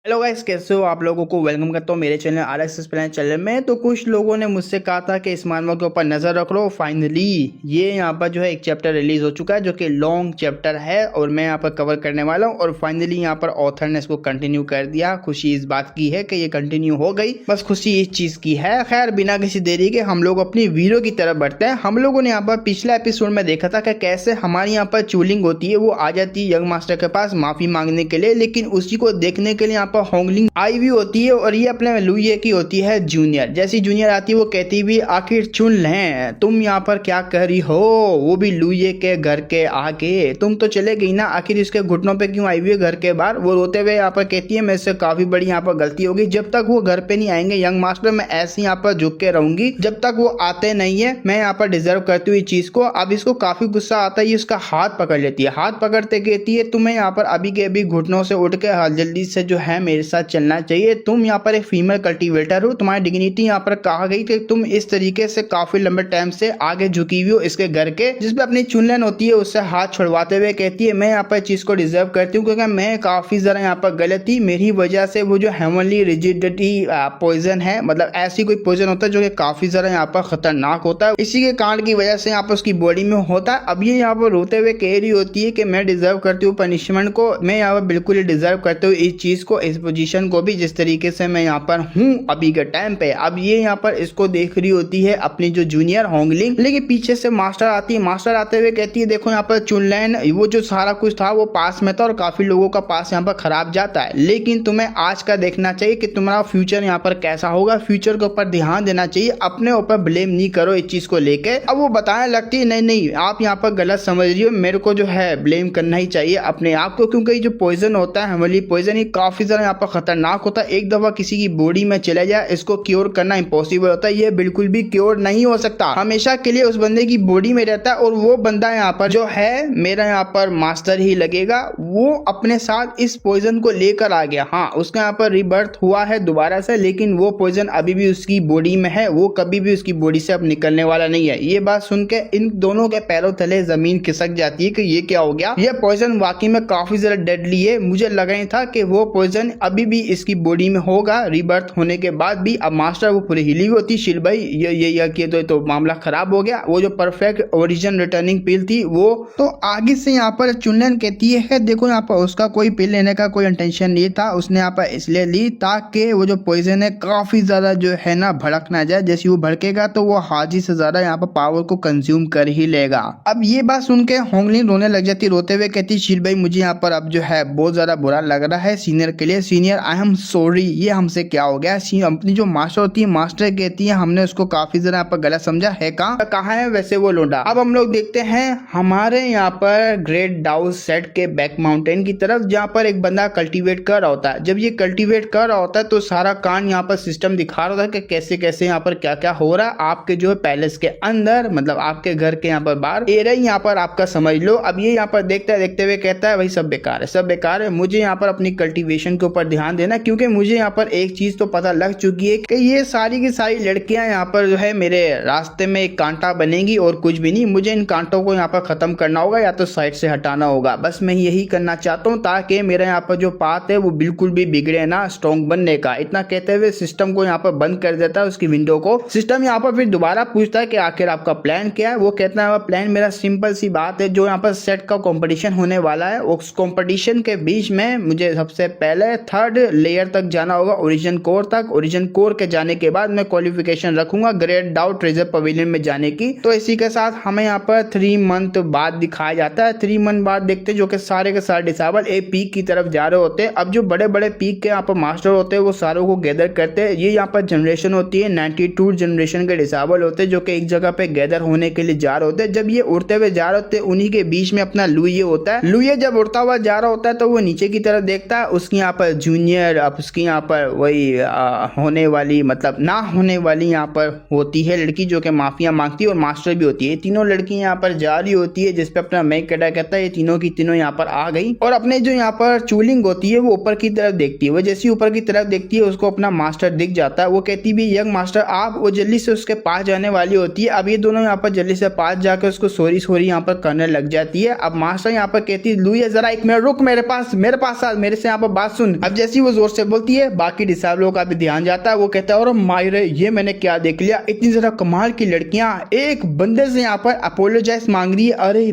Hello guys, कैसे हो आप लोगों को वेलकम करता हूँ मेरे चैनल RXS प्लान चैनल में। तो कुछ लोगों ने मुझसे कहा था कि इस मानवा के ऊपर नज़र रख लो। फाइनली ये यहाँ पर जो है एक चैप्टर रिलीज हो चुका है जो कि लॉन्ग चैप्टर है और मैं यहाँ पर कवर करने वाला हूँ। और फाइनली यहाँ पर ऑथर ने इसको कंटिन्यू कर दिया। खुशी इस बात की है कि ये कंटिन्यू हो गई, बस खुशी इस चीज़ की है। खैर, बिना किसी देरी के हम लोग अपनी वीडियो की तरफ बढ़ते हैं। हम लोगों ने यहाँ पर पिछला एपिसोड में देखा था कि कैसे हमारी यहाँ पर चूलिंग होती है, वो आ जाती है यंग मास्टर के पास माफ़ी मांगने के लिए, लेकिन उसी को देखने के लिए यहाँ पर होंगलिंग आई भी होती है और ये अपने लुइये की होती है जूनियर। जैसी जूनियर आती है वो कहती भी आखिर चुन लें, तुम यहाँ पर क्या कर रही हो, वो भी लुइये के घर के आगे। तुम तो चले गई ना, आखिर इसके घुटनों पे क्यों आई हुई है घर के बाहर। वो रोते हुए यहाँ पर कहती है मेरे से काफी बड़ी यहाँ पर गलती होगी, जब तक वो घर पे नहीं आएंगे यंग मास्टर मैं ऐसे यहाँ पर झुक के रहूंगी जब तक वो आते नहीं है। मैं यहाँ पर डिजर्व करती हूँ इस चीज को। अब इसको काफी गुस्सा आता है, ये उसका हाथ पकड़ लेती है। हाथ पकड़ते कहती है तुम्हें यहाँ पर अभी के अभी घुटनों से उठ के जल्दी से जो है मेरे साथ चलना चाहिए। तुम यहाँ पर एक फीमेल कल्टीवेटर हो, तुम्हारी डिग्निटी यहाँ पर कहा गई कि तुम इस तरीके से काफी लंबे टाइम से आगे झुकी हुई हो इसके घर के, जिसपे अपनी चुनलन होती है उससे हाथ छुड़वाते हुए कहती है मैं यहाँ पर चीज को डिजर्व करती हूँ क्योंकि मैं काफी ज्यादा यहाँ पर गलत थी। मेरी वजह से वो जो हेवनली रिजिडिटी पॉइजन है, मतलब ऐसी कोई पॉइजन होता है जो कि काफी ज्यादा यहाँ पर खतरनाक होता है, इसी के कांड की वजह से यहाँ पर उसकी बॉडी में होता है। अब ये यहाँ पर रोते हुए कह रही होती है कि मैं डिजर्व करती हूँ पनिशमेंट को, मैं यहाँ पर बिल्कुल ही डिजर्व करती हूँ इस चीज को, इस पोजीशन को भी, जिस तरीके से मैं यहाँ पर हूँ अभी के टाइम पे। अब ये यहाँ पर इसको देख रही होती है अपनी जो जूनियर होंगलिंग, लेकिन पीछे से मास्टर आती है। मास्टर आते हुए कहती है देखो यहाँ पर चुनलैन वो जो सारा कुछ था वो पास में था और काफी लोगों का पास यहाँ पर खराब जाता है, लेकिन तुम्हें आज का देखना चाहिए कि तुम्हारा फ्यूचर यहाँ पर कैसा होगा। फ्यूचर के ऊपर ध्यान देना चाहिए, अपने ऊपर ब्लेम नहीं करो इस चीज को लेके। अब वो बताने लगती है नहीं नहीं आप यहाँ पर गलत समझ रही हो, मेरे को जो है ब्लेम करना ही चाहिए अपने आप को, क्योंकि जो पॉइजन होता है हेवनली पॉइजन ये काफी ज्यादा यहाँ पर खतरनाक होता है। एक दफा किसी की बॉडी में चला जाए इसको क्योर करना इम्पॉसिबल होता है, ये बिल्कुल भी क्योर नहीं हो सकता, हमेशा के लिए उस बंदे की बॉडी में रहता है। और वो बंदा यहाँ पर जो है मेरा यहाँ पर मास्टर ही लगेगा, वो अपने साथ इस पॉइजन को लेकर आ गया। हाँ, उसका यहाँ पर रिबर्थ हुआ है दोबारा से, लेकिन वो पॉइजन अभी भी उसकी बॉडी में है, वो कभी भी उसकी बॉडी से अब निकलने वाला नहीं है। ये बात सुन के इन दोनों के पैरों तले जमीन खिसक जाती है कि ये क्या हो गया। ये पॉइजन वाकई में काफी ज्यादा डेडली है। मुझे लग रहा था कि वो पॉइजन अभी भी इसकी बॉडी में होगा रिबर्थ होने के बाद भी। अब मास्टर वो पूरी हिली हुई होती, शिल भाई ये किए तो मामला खराब हो गया। वो जो परफेक्ट ओरिजिन रिटर्निंग पिल थी वो तो आगे से यहाँ पर चुनलन कहती है देखो यहाँ पर उसका कोई पिल लेने का कोई इंटेंशन नहीं था, उसने यहाँ पर इसलिए ली ताकि वो जो पॉइजन है काफी ज्यादा जो है ना भड़क ना जाए, जैसे वो भड़केगा तो वो हाजी से ज्यादा यहाँ पर पावर को कंज्यूम कर ही लेगा। अब ये बात सुन के होंगलिंग रोने लग जाती, रोते हुए कहती शील भाई मुझे यहाँ पर अब जो है बहुत ज्यादा बुरा लग रहा है सीनियर के लिए। सीनियर आई एम सॉरी, ये हमसे क्या हो गया। अपनी जो मास्टर होती है मास्टर कहती है हमने उसको काफी ज्यादा यहाँ पर गलत समझा है, कहाँ है वैसे वो लोंडा। अब हम लोग देखते हैं हमारे यहाँ पर ग्रेट डाउस सेट के बैक माउंटेन की तरफ, जहाँ पर एक बंदा कल्टीवेट कर रहा होता है। जब ये कल्टीवेट कर रहा होता है तो सारा कान यहाँ पर सिस्टम दिखा रहा था कि कैसे कैसे यहाँ पर क्या क्या हो रहा है आपके जो है पैलेस के अंदर, मतलब आपके घर के यहाँ पर बाहर एरिया यहाँ पर आपका समझ लो। अब ये यहाँ पर देखते हुए कहता है भाई सब बेकार है, सब बेकार है, मुझे यहाँ पर अपनी कल्टीवेशन के ऊपर ध्यान देना, क्योंकि मुझे यहाँ पर एक चीज तो पता लग चुकी है कि ये सारी की सारी लड़कियां यहाँ पर जो है मेरे रास्ते में एक कांटा बनेगी और कुछ भी नहीं। मुझे इन कांटों को यहाँ पर खत्म करना होगा या तो साइड से हटाना होगा, बस मैं यही करना चाहता हूँ ताकि मेरा यहाँ पर जो पाथ है वो बिल्कुल भी बिगड़े ना, स्ट्रॉन्ग बनने का। इतना कहते हुए सिस्टम को यहाँ पर बंद कर देता है, उसकी विंडो को। सिस्टम यहाँ पर फिर दोबारा पूछता है कि आखिर आपका प्लान क्या है। वो कहता है प्लान मेरा सिंपल सी बात है, जो यहाँ पर सेट का कॉम्पिटिशन होने वाला है उस कॉम्पिटिशन के बीच में मुझे सबसे पहले 3rd लेयर तक जाना होगा, ओरिजिन कोर तक। ओरिजिन कोर के जाने के बाद मैं क्वालिफिकेशन रखूंगा ग्रेट डाउट ट्रेजर पवेलियन में जाने की। तो इसी के साथ हमें यहाँ पर 3 मंथ बाद दिखाया जाता है। 3 मंथ बाद देखते हैं जो कि सारे के सारे डिसेबल एक पीक की तरफ जा रहे होते हैं। अब जो बड़े बड़े पीक के यहाँ पर मास्टर होते हैं वो सारों को गैदर करते हैं। ये यहाँ पर जनरेशन होती है 92 जनरेशन के डिसेबल होते हैं जो कि एक जगह पे गैदर होने के लिए जा रहे होते हैं। जब ये उड़ते हुए जा रहे होते हैं उन्हीं के बीच में अपना लुइये होता है। लुइये जब उड़ता हुआ जा रहा होता है तो वो नीचे की तरफ देखता है, उसकी यहाँ पर जूनियर, अब उसकी यहाँ पर वही होने वाली मतलब ना होने वाली यहाँ पर होती है लड़की जो कि माफिया मांगती है और मास्टर भी होती है। तीनों लड़की यहाँ पर जा रही होती है, जिसपे अपना मेक कहता है ये तीनों की तीनों यहाँ पर आ गई और अपने जो यहाँ पर चूलिंग होती है वो ऊपर की तरफ देखती है। वो जैसी ऊपर की तरफ देखती है उसको अपना मास्टर दिख जाता है। वो कहती भी यंग मास्टर आप, वो जल्दी से उसके पास जाने वाली होती है। अब ये दोनों यहाँ पर जल्दी से पास जाकर उसको सॉरी यहाँ पर करने लग जाती है। अब मास्टर यहाँ पर कहती है लुइये जरा एक मिनट रुक, मेरे पास मेरे से यहाँ पर बात सुन। सुन। अब जैसी वो जोर से बोलती है बाकी डिसेबलों का भी ध्यान जाता है। वो कहता है और मायरे ये मैंने क्या देख लिया, इतनी ज्यादा कमाल की लड़कियां एक बंदे से यहाँ पर अपोलोजाइज मांग रही है। अरे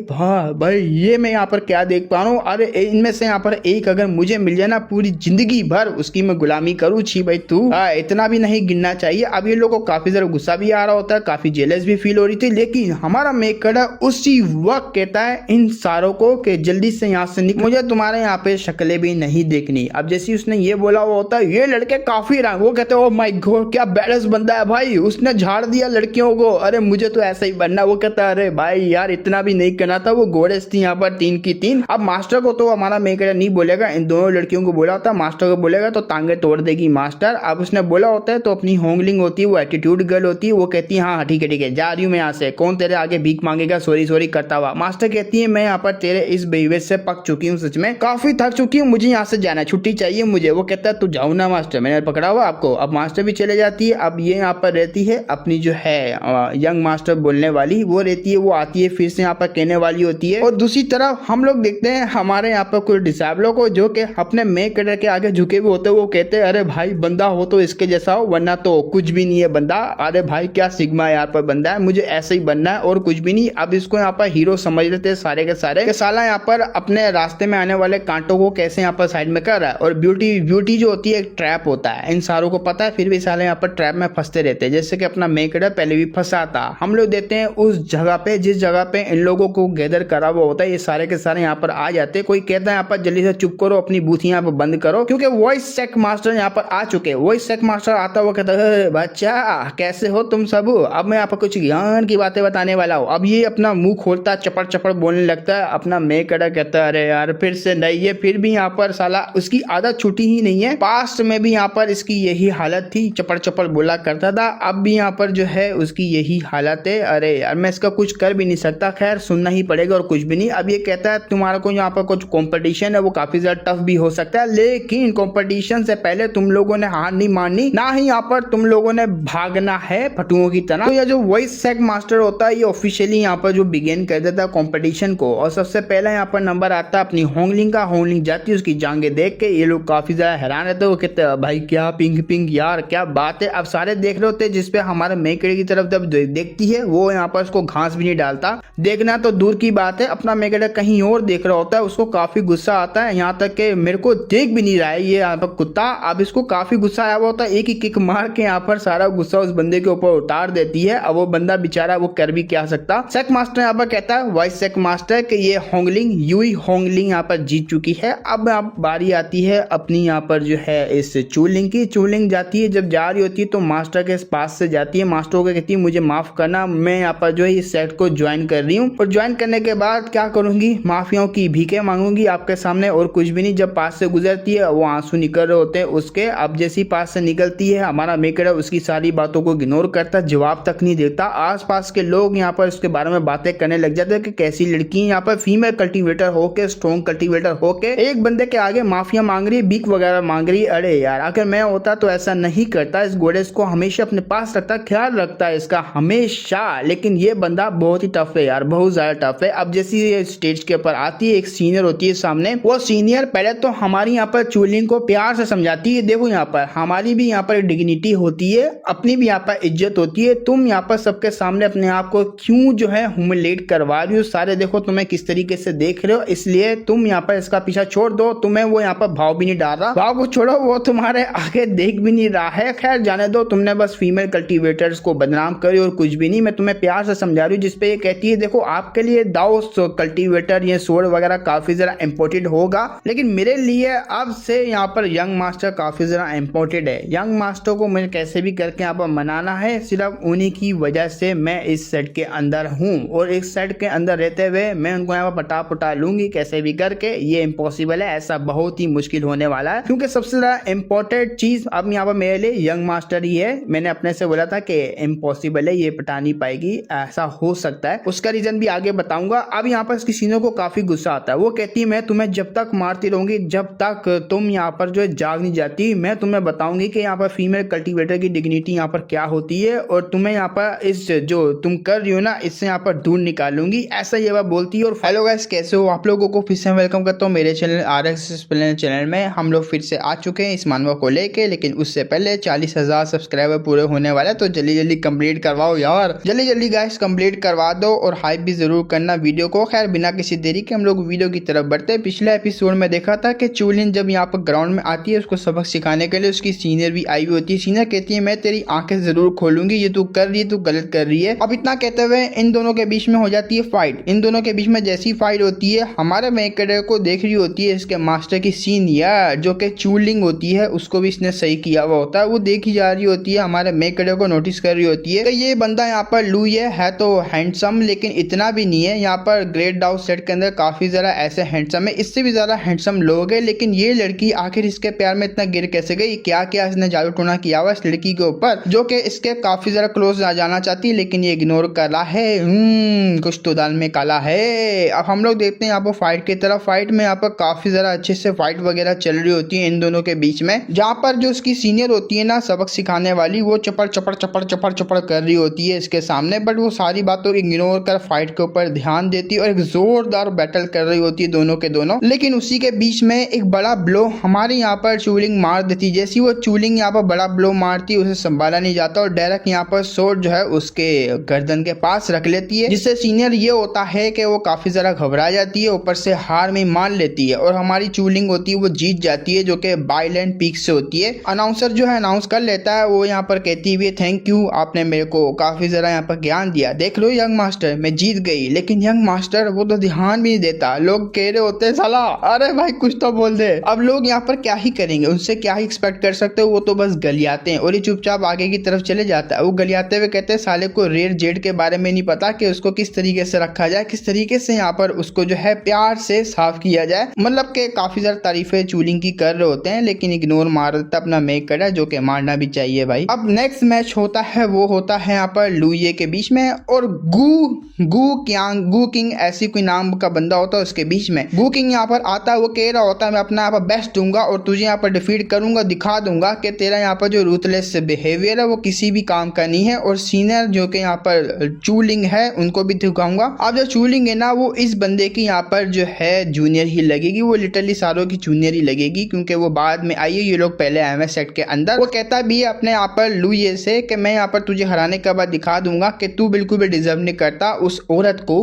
भाई ये मैं यहाँ पर क्या देख पा रहा हूँ। अरे इनमें से यहाँ पर एक अगर मुझे मिल जाए ना पूरी जिंदगी भर उसकी मैं गुलामी करूँ। छी भाई तू इतना भी नहीं गिनना चाहिए। अब ये लोगों को काफी ज्यादा गुस्सा भी आ रहा होता है, काफी जेलस भी फील हो रही थी, लेकिन हमारा मेकड़ा उसी वक्त कहता है इन सारों को कि जल्दी से यहाँ से निकल, मुझे तुम्हारे यहाँ पे शक्लें भी नहीं देखनी। अब जैसे उसने ये बोला हुआ होता है ये लड़के काफी रंग, वो कहते हैं ओ माय गॉड क्या बैलेंस बंदा है भाई, उसने झाड़ दिया लड़कियों को, अरे मुझे तो ऐसा ही बनना। वो कहता है अरे भाई यार इतना भी नहीं करना था, वो गोडेस थी यहाँ पर 3 की 3। अब मास्टर को तो हमारा मेकड़ा नहीं बोलेगा, इन दोनों लड़कियों को बोला होता, मास्टर को बोलेगा तो टांगे तोड़ देगी मास्टर। अब उसने बोला होता है तो अपनी होंगलिंग होती है, वो एटीट्यूड गर्ल होती है, वो कहती है हाँ ठीक है जा रही हूँ मैं यहाँ से, कौन तेरे आगे भीख मांगेगा सॉरी करता हुआ। मास्टर कहती है मैं यहाँ पर तेरे इस बिहेवियर से पक चुकी हूँ, सच में काफी थक चुकी हूँ, मुझे यहाँ से जाना, छुट्टी चाहिए मुझे। वो कहता है तू जाओ ना मास्टर, मैंने पकड़ा हुआ आपको। अब मास्टर भी चले जाती है। अब ये यहाँ पर रहती है अपनी जो है यंग मास्टर बोलने वाली, वो रहती है, वो आती है फिर से यहाँ पर कहने वाली होती है। और दूसरी तरफ हम लोग देखते हैं हमारे यहाँ पर कुछ डिसेबलों को जो कि अपने मेकड़ा के आगे झुके हुए होते हैं। वो कहते हैं अरे भाई बंदा हो तो इसके जैसा हो वरना तो कुछ भी नहीं है बंदा। अरे भाई क्या सिग्मा यहाँ पर बंदा है, मुझे ऐसे ही बनना है और कुछ भी नहीं। अब इसको यहाँ पर हीरो समझ लेते हैं सारे के सारे कि साला यहाँ पर अपने रास्ते में आने वाले कांटों को कैसे यहाँ पर साइड में कर रहा है। और ब्यूटी जो होती है एक ट्रैप होता है, इन सारों को पता है, फिर भी साले यहाँ पर ट्रैप में फंसते रहते हैं, जैसे कि अपना मेकड़ा पहले भी फंसा था। हम लोग देते हैं उस जगह पे जिस जगह पे इन लोगों को गैदर करा हुआ होता है, ये सारे के सारे यहाँ पर आ जाते हैं। कोई कहता है यहाँ पर जल्दी से चुप करो, अपनी बूथी यहाँ पर बंद करो, क्योंकि वॉइस सेक मास्टर यहाँ पर आ चुके हैं। वॉइस सेक मास्टर आता हुआ कहता है बच्चा कैसे हो तुम सब, अब मैं यहाँ पर कुछ ज्ञान की बातें बताने वाला हूँ। अब ये अपना मुंह खोलता चपड़ चपड़ बोलने लगता है। अपना मेकड़ा कहता है अरे यार फिर से नहीं, ये फिर भी यहाँ पर साला उसकी आदत छूटी ही नहीं है। पास्ट में भी यहाँ पर इसकी यही हालत थी, चपड़ चपड़ बोला करता था, अब भी यहाँ पर जो है उसकी यही हालत है। अरे यार मैं इसका कुछ कर भी नहीं सकता, खैर सुनना ही पड़ेगा और कुछ भी नहीं। अब ये कहता है तुम्हारा को यहाँ पर कुछ कंपटीशन है, वो काफी ज्यादा टफ भी हो सकता है, लेकिन कंपटीशन से पहले तुम लोगों ने हार नहीं माननी, ना ही यहाँ पर तुम लोगों ने भागना है फटुओं की तरह। तो यह जो वॉइस सेक मास्टर होता है ये ऑफिशियली यहाँ पर जो बिगिन कर देता है कंपटीशन को। और सबसे पहला यहाँ पर नंबर आता है अपनी होंगलिंग का। होंगलिंग जाती है, उसकी जांगे देख के ये लोग काफी ज्यादा हैरान रहते हैं। वो कहते हैं भाई क्या पिंग यार क्या बात है। अब सारे देख रहे होते हैं, जिसपे हमारे मेकड़े की तरफ जब देखती है वो यहाँ पर उसको घास भी नहीं डालता, देखना तो दूर की बात है, अपना मेकड़ा कहीं और देख रहा होता है। उसको काफी गुस्सा आता है, यहाँ तक कि मेरे को देख भी नहीं रहा है ये यहाँ पर कुत्ता। अब इसको काफी गुस्सा आया हुआ होता है, एक ही किक मार के यहाँ पर सारा गुस्सा उस बंदे के ऊपर उतार देती है। अब वो बंदा बेचारा वो कर भी क्या सकता। सेक मास्टर यहाँ पर कहता है वॉइस सेक मास्टर कि ये होंगलिंग यूई होंगलिंग यहाँ पर जीत चुकी है। अब बारी आती है अपनी यहाँ पर जो है इस चूलिंग की। चूलिंग जाती है, जब जा रही होती है तो मास्टर के पास से जाती है, मास्टर को कहती है मुझे माफ करना, मैं यहाँ पर जो है इस सेट को ज्वाइन कर रही हूँ और ज्वाइन करने के बाद क्या करूंगी, माफियाओं की भीखे मांगूंगी आपके सामने और कुछ भी नहीं। जब पास से गुजरती है वो आंसू निकल रहे होते हैं उसके। अब जैसी पास से निकलती है हमारा मेकड़ा उसकी सारी बातों को इग्नोर करता, जवाब तक नहीं देता। आसपास के लोग यहाँ पर उसके बारे में बातें करने लग जाते हैं कि कैसी लड़की यहाँ पर फीमेल कल्टीवेटर होके, स्ट्रॉन्ग कल्टीवेटर होके एक बंदे के आगे माफिया मांग रही है, बीक वगैरह मांग रही है। अरे यार अगर मैं होता तो ऐसा नहीं करता, इस गोडेस को हमेशा अपने पास रखता, ख्याल रखता है इसका हमेशा। लेकिन ये बंदा बहुत ही टफ है यार, बहुत ज्यादा टफ है। अब जैसी ये स्टेज के ऊपर आती है, एक सीनियर होती है सामने, वो सीनियर पहले तो हमारी यहाँ पर चूलिंग को प्यार से समझाती है, देखो यहाँ पर हमारी भी यहाँ पर डिग्निटी होती है, अपनी भी यहाँ पर इज्जत होती है, तुम यहाँ पर सबके सामने अपने आप को क्यों जो है ह्यूमिलेट करवा रही हो, सारे देखो तुम्हें किस तरीके से देख रहे हो, इसलिए तुम यहाँ पर इसका पीछा छोड़ दो। तुम्हें वो यहाँ पर भाव भी नहीं डाल रहा, भाव को छोड़ो वो तुम्हारे आगे देख भी नहीं रहा है। खैर जाने दो, तुमने बस फीमेल कल्टीवेटर्स को बदनाम करी और कुछ भी नहीं, मैं तुम्हें प्यार से समझा रही हूँ। जिसपे ये कहती है देखो आपके लिए दाओ कल्टीवेटर ये सोड वगैरह काफी जरा इम्पोर्टेंट होगा, लेकिन मेरे लिए अब से यहाँ पर यंग मास्टर काफी जरा इम्पोर्टेंट है। यंग मास्टर को मुझे कैसे भी करके यहाँ पर मनाना है, सिर्फ उन्हीं की वजह से मैं इस सेट के अंदर हूँ और इस सेट के अंदर रहते हुए मैं उनको यहाँ पर पटा लूंगी कैसे भी करके। ये इम्पॉसिबल है, ऐसा बहुत ही मुश्किल होने वाला है, क्योंकि सबसे ज्यादा इम्पोर्टेंट चीज अब यहाँ पर मेरे लिए यंग मास्टर ही है। मैंने अपने से बोला था कि इम्पॉसिबल है, ये पटा नहीं पाएगी, ऐसा हो सकता है, उसका रीजन भी आगे बताऊंगा। अब यहाँ पर इसकी सीनों को काफी गुस्सा आता है, वो कहती है मैं तुम्हें जब तक मारती रहूंगी जब तक तुम यहाँ पर जो है जाग नहीं जाती, मैं तुम्हें बताऊंगी कि यहाँ पर फीमेल कल्टीवेटर की डिग्निटी यहाँ पर क्या होती है और तुम्हें यहाँ पर इस जो तुम कर रही हो ना इससे यहाँ पर दूर निकालूंगी, ऐसा ये बात बोलती है। और हेलो गाइस कैसे हो आप लोगों को फिर से वेलकम करता हूँ मेरे चैनल RX चैनल में हम लोग फिर से आ चुके हैं इस मानवा को लेके, लेकिन उससे पहले 40,000 सब्सक्राइबर पूरे होने वाले, तो जल्दी जल्दी कंप्लीट करवाओ यार, जल्दी जल्दी गाइस कंप्लीट करवा दो और हाइप भी जरूर करना वीडियो को। खैर बिना किसी देरी के हम लोग वीडियो की तरफ बढ़ते हैं। पिछले एपिसोड में देखा था कि चूलिन जब यहाँ पर ग्राउंड में आती है उसको सबक सिखाने के लिए उसकी सीनियर भी आई हुई होती है। सीनियर कहती है मैं तेरी आंखें जरूर खोलूंगी, ये तू कर रही है, तू गलत कर रही है। अब इतना कहते हुए इन दोनों के बीच में हो जाती है फाइट। इन दोनों के बीच में जैसी फाइट होती है हमारे मेकड़े को देख रही होती है इसके मास्टर की सीनियर, जो कि चूलिंग होती है, उसको भी इसने सही किया हुआ होता है। वो देखी जा रही होती है, हमारे मेकड़े को नोटिस कर रही होती है कि ये बंदा यहाँ पर लुई है तो हैंडसम, लेकिन इतना भी नहीं है। यहाँ पर ग्रेट डाउ सेट के अंदर काफी ज्यादा ऐसे हैंडसम है, इससे भी ज्यादा हैंडसम लोग है, लेकिन ये लड़की आखिर इसके प्यार में इतना गिर कैसे गई? क्या क्या इसने जादू टोना किया हुआ इस लड़की के ऊपर, जो कि इसके काफी ज्यादा क्लोज आ जाना चाहती है, लेकिन ये इग्नोर कर रहा है। कुछ तो दाल में काला है। अब हम लोग देखते हैं यहाँ पर फाइट की तरफ। फाइट में यहाँ पर काफी ज्यादा अच्छे से फाइट वगैरह चल रही होती है इन दोनों के बीच में, जहाँ पर जो उसकी सीनियर होती है ना सबक सिखाने वाली, वो चपड़ चपड़ चपड़ चपड़ चपड़ कर रही होती है इसके सामने, बट वो सारी बातों इग्नोर कर फाइट के ऊपर ध्यान देती है और एक जोरदार बैटल कर रही होती है दोनों के दोनों। लेकिन उसी के बीच में एक बड़ा ब्लो हमारे यहाँ पर चूलिंग मार देती है। जैसी वो चूलिंग यहाँ पर बड़ा ब्लो मारती है उसे संभाला नहीं जाता और डायरेक्ट यहाँ पर सोर्ड जो है उसके गर्दन के पास रख लेती है, जिससे सीनियर ये होता है कि वो काफी ज्यादा घबरा जाती है, ऊपर से हार में मान लेती है और हमारी चूलिंग होती है वो जीत जाती है, जो कि बाइलैंड पीक से होती है। अनाउंसर जो है अनाउंस कर लेता है, वो यहाँ पर कहती हुई थैंक यू, आपने मेरे को काफी ज्यादा यहाँ पर ज्ञान दिया, देख लो यंग मास्टर मैं जीत गई। लेकिन यंग मास्टर वो तो ध्यान भी नहीं देता, लोग कह रहे होते हैं साला अरे भाई कुछ तो बोल दे। अब लोग यहाँ पर क्या ही करेंगे, उनसे क्या ही एक्सपेक्ट कर सकते हो, वो तो बस गलियाते हैं और ये चुपचाप आगे की तरफ चले जाता है। वो गलियाते हुए कहते हैं साले को रेयर जेड के बारे में नहीं पता कि उसको किस तरीके से रखा जाए, किस तरीके से यहाँ पर उसको जो है प्यार से साफ किया जाए। मतलब के काफी ज्यादा तारीफें चूलिंग की कर रहे होते हैं, लेकिन इग्नोर मार देता अपना मेक करा, जो कि मारना भी चाहिए भाई। अब नेक्स्ट मैच होता है वो होता है यहाँ पर लुई के बीच में और गू किंग ऐसी कोई नाम का बंदा होता है उसके बीच में। गू किंग यहाँ पर आता है, वो कह रहा होता है मैं अपना यहाँ पर बेस्ट दूंगा और तुझे यहाँ पर डिफीट करूंगा, दिखा दूंगा कि तेरा यहाँ पर जो रूथलेस बिहेवियर है वो किसी भी काम का नहीं है। और सीनियर जो कि यहाँ पर चूलिंग है उनको भी दिखाऊंगा। अब जो चूलिंग है ना वो इस बंदे की यहाँ पर जो है जूनियर ही लगेगी, वो लिटरली सारों की जूनियर ही लगेगी, क्योंकि वो बाद में आई है, ये लोग पहले आए हैं सेट के अंदर। वो कहता भी है अपने यहाँ पर लुई से कि मैं यहाँ पर तुझे हराने के बाद दिखा दूंगा कि तू बिल्कुल भी डिजर्व नहीं करता उस औरत को,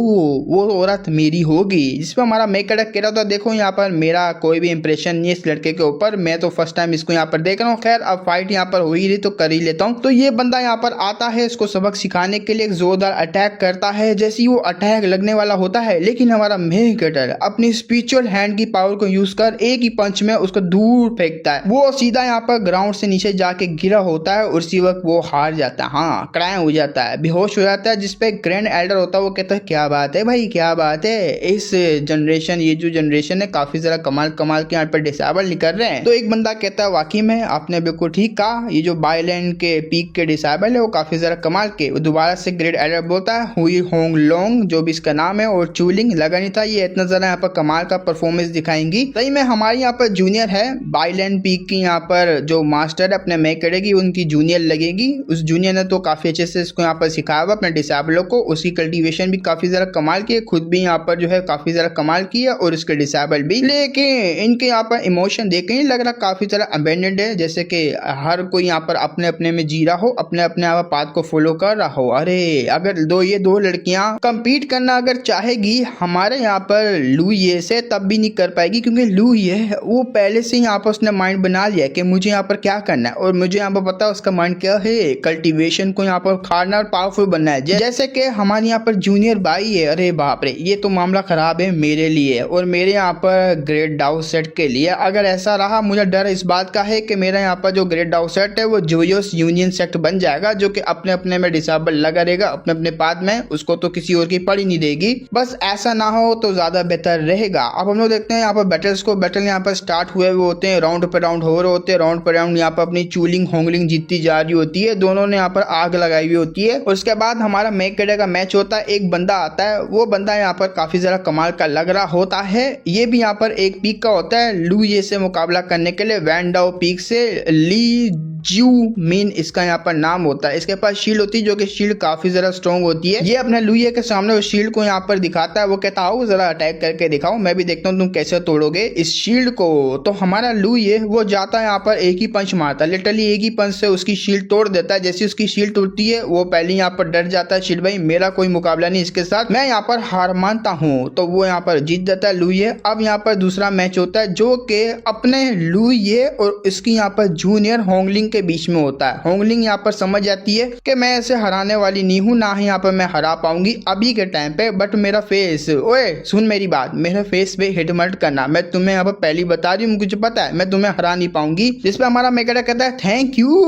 वो औरत मेरी होगी। जिस पर हमारा मेकड़क कह रहा था देखो यहाँ पर मेरा कोई भी इंप्रेशन नहीं है इस लड़के के ऊपर, मैं तो फर्स्ट टाइम इसको यहाँ पर देख रहा हूँ। खैर अब फाइट यहाँ पर हो ही रही तो कर ही लेता हूँ। तो ये बंदा यहाँ पर आता है, इसको सबक सिखाने के लिए एक जोरदार अटैक करता है। जैसे ही वो अटैक लगने वाला होता है, लेकिन हमारा मेकड़क अपनी स्पिरिचुअल हैंड की पावर को यूज कर एक ही पंच में उसको दूर फेंकता है। वो सीधा यहाँ पर ग्राउंड से नीचे जाके गिरा होता है और उसी वक्त वो हार जाता है, हाँ क्राइम हो जाता है, बेहोश हो जाता है। जिसपे ग्रैंड एल्डर होता है, वो कहता है क्या बात है भाई, क्या बात है, इस जनरेशन ये जो जनरेशन है काफी ज्यादा कमाल कमाल के यहाँ पर डिसेबल निकल रहे हैं। तो एक बंदा कहता है वाकई में आपने बिल्कुल ठीक कहा, ये जो बाइलैंड के पीक के डिसेबल है वो काफी ज्यादा कमाल के। वो दोबारा से ग्रेट एल्डर बोलता है हुई होंग लोंग जो भी इसका नाम है, और चूलिंग लगा नहीं था ये इतना ज्यादा यहाँ पर कमाल का परफॉर्मेंस दिखाएंगी। सही में हमारी यहाँ पर जूनियर है बाइलैंड पीक की, यहाँ पर जो मास्टर है अपने मेक करेगी उनकी जूनियर लगेगी। उस जूनियर ने तो काफी अच्छे से इसको यहाँ पर सिखाया हुआ अपने डिसेबलों को, उसकी कल्टीवेशन भी काफी ज्यादा कमाल की है, खुद भी यहाँ पर जो है काफी ज्यादा कमाल की है और इसके डिसेबल भी। लेकिन इनके यहाँ पर इमोशन देख के नहीं लग रहा काफी ज्यादा अबेंडेंड है, जैसे कि हर कोई यहाँ पर अपने अपने में जी रहा हो, अपने अपने यहाँ पर पाथ को फॉलो कर रहा हो। अरे अगर ये दो लड़कियां कंपीट करना अगर चाहेगी हमारे यहाँ पर लुई से, तब भी नहीं कर पाएगी, क्योंकि लुई है वो पहले से यहाँ पर उसने माइंड बना लिया कि मुझे यहाँ पर क्या करना है, और मुझे यहाँ पर पता है उसका माइंड क्या है, कल्टीवेशन को यहाँ पर खाना और पावरफुल बनना है। जैसे कि हमारे यहाँ पर जूनियर भाई है, अरे बाप रे ये तो मामला खराब है मेरे लिए और मेरे यहाँ पर ग्रेट डाउ सेट के लिए। अगर ऐसा रहा मुझे डर इस बात का है कि मेरा यहाँ पर जो ग्रेट डाउ सेट है वो जोयोस यूनियन सेट बन जाएगा, जो कि अपने अपने में डिसेबल लगा रहेगा अपने अपने पाद में, उसको तो किसी और की पड़ी नहीं देगी। बस ऐसा ना हो तो ज्यादा बेहतर रहेगा। अब हम लोग देखते हैं यहाँ पर बैटल्स को। बैटल यहाँ पर स्टार्ट हुए हुए होते हैं, राउंड पे राउंड हो रहे होते हैं, राउंड पे राउंड यहाँ पर अपनी चूलिंग होंगलिंग जीतती जा रही होती है, दोनों ने यहाँ पर आग लगाई हुई होती है। उसके बाद हमारा मेक कड़े का मैच होता है, एक बंदा आता है, वो बंदा यहाँ पर काफी ज्यादा कमाल का लग रहा होता है। ये भी यहाँ पर एक पीक का होता है लुई से मुकाबला करने के लिए, वैन डाउ पीक से ली जू मीन इसका यहाँ पर नाम होता है। इसके पास शील्ड होती है जो कि शील्ड काफी जरा स्ट्रॉन्ग होती है। ये अपने लुइये के सामने उस शील्ड को यहाँ पर दिखाता है। वो कहता आओ जरा अटैक करके दिखाओ, मैं भी देखता हूँ तुम कैसे तोड़ोगे इस शील्ड को। तो हमारा लुइये वो जाता है यहाँ पर एक ही पंच मारता है, लिटरली एक ही पंच से उसकी शील्ड तोड़ देता है। जैसे उसकी शील्ड टूटती है वो पहले यहाँ पर डर जाता है, शील्ड भाई मेरा कोई मुकाबला नहीं इसके साथ, मैं यहाँ पर हार मानता हूँ। तो वो यहाँ पर जीत जाता है लुइये। अब यहाँ पर दूसरा मैच होता है जो कि अपने लुइये और इसकी यहाँ पर जूनियर होंगलिंग के बीच में होता है। होंगलिंग यहाँ पर समझ जाती है कि मैं ऐसे हराने वाली नहीं हूँ, ना ही यहाँ पर मैं हरा पाऊंगी अभी के टाइम पे, बट मेरा फेस, ओए सुन मेरी बात, मेरे फेस पे हिट मत करना, मैं तुम्हें यहाँ पर पहली बता रही हूँ, मुझे पता है मैं तुम्हें हरा नहीं पाऊंगी। जिसपे हमारा मेकड़ा कहता है थैंक यू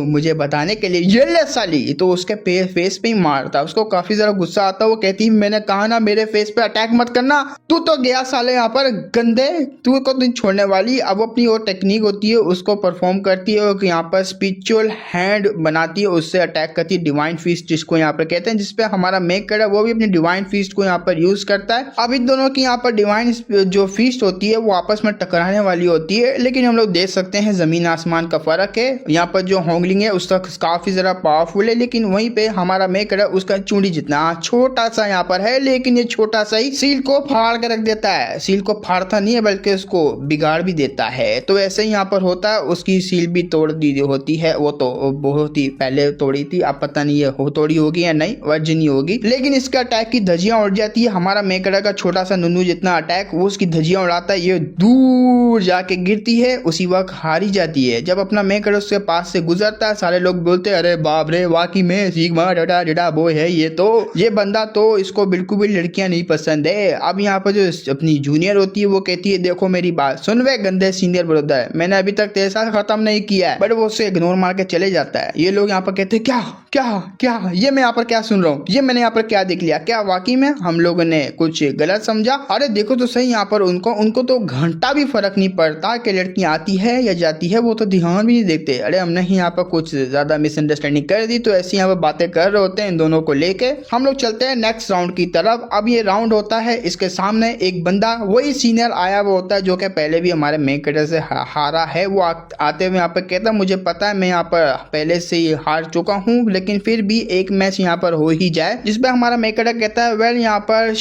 मुझे बताने के लिए, ये ले साली। तो उसके फेस पे ही मारता, उसको काफी ज्यादा गुस्सा आता है। वो कहती मैंने कहा ना मेरे फेस पे अटैक मत करना, तू तो गया साले यहाँ पर गंदे, तू को नहीं छोड़ने वाली। अब अपनी वो टेक्निक होती है उसको परफॉर्म करती है और यहाँ पर स्पिरिचुअल हैंड बनाती है, उससे अटैक करती है डिवाइन फीस्ट जिसको यहाँ पर कहते हैं। जिसपे हमारा मेकड़ा वो भी अपनी डिवाइन फीस्ट को यहाँ पर यूज करता है। अब इन दोनों की यहाँ पर डिवाइन जो फीस्ट होती है वो आपस में टकराने वाली होती है, लेकिन हम लोग देख सकते हैं जमीन आसमान का फर्क है। यहाँ पर जो होंगलिंग है उसका काफी ज्यादा पावरफुल है, लेकिन वहीं पे हमारा मेकड़ा उसका चूड़ी जितना छोटा सा यहाँ पर है, लेकिन ये छोटा सा ही सील को फाड़ के रख देता है। सील को फाड़ता नहीं है बल्कि उसको बिगाड़ भी देता है। तो ऐसे ही यहाँ पर होता है, उसकी सील भी तोड़ दी होती है, वो तो बहुत ही पहले तोड़ी थी, अब पता नहीं है हो तोड़ी होगी या नहीं, वर्जिन होगी। लेकिन इसका अटैक की धजियां उड़ जाती है। हमारा मेकड़ा का छोटा सा नुनू जितना अटैक वो उसकी धजियां उड़ाता है, ये दूर जाके गिरती है, उसी वक्त हारी जाती है। जब अपना मेकड़ा उसके पास से गुजरता है सारे लोग बोलते हैं अरे बाप रे वाकई में सिग्मा डा डा बॉय है ये बंदा, तो इसको बिल्कुल भी लड़कियां नहीं पसंद है। अब यहाँ पर जो अपनी जूनियर होती है वो कहती है देखो मेरी बात सुन वे गंदे सीनियर ब्रदर, मैंने अभी तक 3 साल खत्म नहीं किया है, बट वो उससे इग्नोर मार के चले जाता है। ये लोग यहाँ पर कहते हैं क्या क्या क्या ये मैं यहाँ पर क्या सुन रहा हूँ, ये मैंने यहाँ पर क्या देख लिया, क्या वाकई में हम लोगों ने कुछ गलत समझा? अरे देखो तो सही यहाँ पर उनको तो घंटा भी फर्क नहीं पड़ता कि लड़कियां आती है या जाती है, वो तो ध्यान भी नहीं देखते। अरे हमने ही यहाँ पर कुछ ज्यादा मिसअंडरस्टैंडिंग कर दी, तो ऐसी यहाँ पर बातें कर रहे होते हैं इन दोनों को लेके। हम लोग चलते हैं नेक्स्ट राउंड की तरफ। अब ये राउंड होता है, इसके सामने एक बंदा वही सीनियर आया हुआ होता है जो कि पहले भी हमारे मेकड़ा से हारा है। वो आते हुए यहाँ पर कहता मुझे पता है मैं यहाँ पर पहले से ही हार चुका हूँ, लेकिन फिर भी एक मैच यहाँ पर हो ही जाए। जिसपे हमारा मेकड़ा कहता है वेल यहाँ पर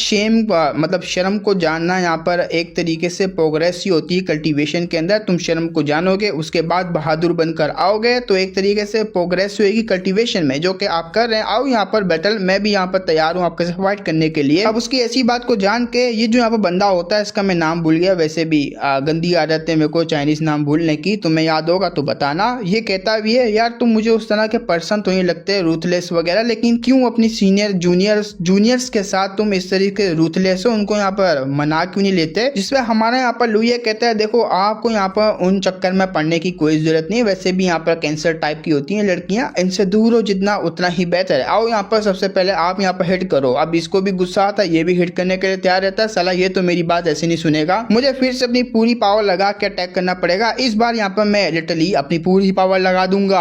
मतलब शर्म को जानना यहाँ पर एक तरीके से प्रोग्रेस ही होती है कल्टीवेशन के अंदर। तुम शर्म को जानोगे उसके बाद बहादुर बनकर आओगे तो एक तरीके से प्रोग्रेस होगी कल्टीवेशन में, जो कि आप कर रहे हैं। आओ यहाँ पर बैटल, मैं भी यहाँ पर तैयार हूँ आपके साथ फाइट करने के लिए। अब उसकी ऐसी बात को जान के ये जो यहाँ पर बंदा होता है, इसका मैं नाम भूल गया, वैसे भी गंदी आदत है मेरे को चाइनीज नाम भूलने की, तुम्हें याद होगा तो बताना। ये कहता भी है यार तुम मुझे उस तरह के पर्सन तो नहीं लगते रूथलेस वगैरह, लेकिन क्यों अपनी सीनियर जूनियर्स के साथ तुम इस तरीके रूथलेस हो, उनको यहाँ पर मना क्यों नहीं लेते? जिसपे हमारे यहाँ पर लुइये कहता है देखो आपको यहाँ पर उन चक्कर में पड़ने की कोई जरूरत नहीं, वैसे भी यहाँ पर कैंसर टाइप की होती हैं लड़कियां, इनसे दूर हो जितना उतना ही बेहतर है। आओ यहाँ पर सबसे पहले आप यहाँ पर हिट करो। अब इसको भी गुस्सा आता है, ये भी हिट करने के लिए तैयार रहता है। साला ये तो मेरी बात ऐसे नहीं सुनेगा, मुझे फिर से अपनी पूरी पावर लगा के अटैक करना पड़ेगा। इस बार यहाँ पर मैं लिटरली अपनी पूरी पावर लगा दूंगा।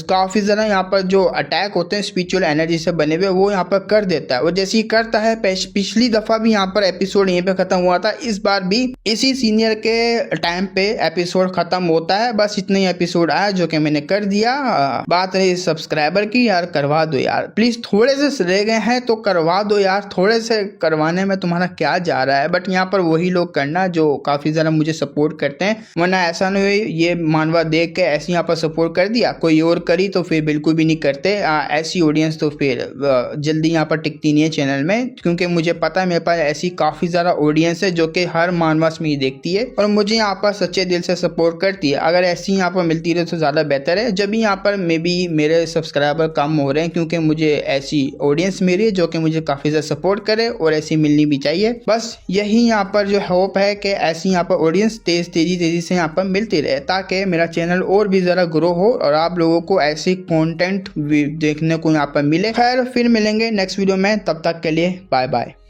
काफी ज्यादा यहाँ पर जो अटैक होते हैं स्पिरिचुअल एनर्जी से बने हुए वो यहाँ पर कर देता है। वो जैसे ही करता है, पिछली दफा भी यहाँ पर एपिसोड यहीं पे खत्म हुआ था, इस बार भी इसी सीनियर के टाइम पे एपिसोड खत्म होता है। बस इतना ही एपिसोड आया जो कि मैंने कर दिया। बात रही सब्सक्राइबर की, यार करवा दो यार प्लीज, थोड़े से रह गए हैं तो करवा दो यार, थोड़े से करवाने में तुम्हारा क्या जा रहा है। बट यहाँ पर वही लोग करना जो काफी ज्यादा मुझे सपोर्ट करते हैं, वरना ऐसा नहीं हुई ये मानवा देख के ऐसे यहाँ पर सपोर्ट कर दिया, कोई और करी तो फिर बिल्कुल भी नहीं करते। ऐसी ऑडियंस तो फिर जल्दी यहाँ पर टिकती नहीं है चैनल में, क्योंकि मुझे पता है मेरे पास ऐसी काफी ज्यादा ऑडियंस है जो कि हर मानवास में ही देखती है और मुझे यहाँ पर सच्चे दिल से सपोर्ट करती है। अगर ऐसी यहाँ पर मिलती रहे तो ज्यादा बेहतर है। जब भी यहाँ पर मे बी मेरे सब्सक्राइबर कम हो रहे हैं, क्योंकि मुझे ऐसी ऑडियंस मेरी है जो कि मुझे काफी ज्यादा सपोर्ट करे और ऐसी मिलनी भी चाहिए। बस यही यहाँ पर जो होप है कि ऐसी यहाँ पर ऑडियंस तेजी से यहाँ पर मिलती रहे, ताकि मेरा चैनल और भी जरा ग्रो हो और आप लोगों को ऐसी कंटेंट देखने को यहाँ पर मिले। खैर फिर मिलेंगे नेक्स्ट वीडियो में, तब तक के लिए बाय बाय।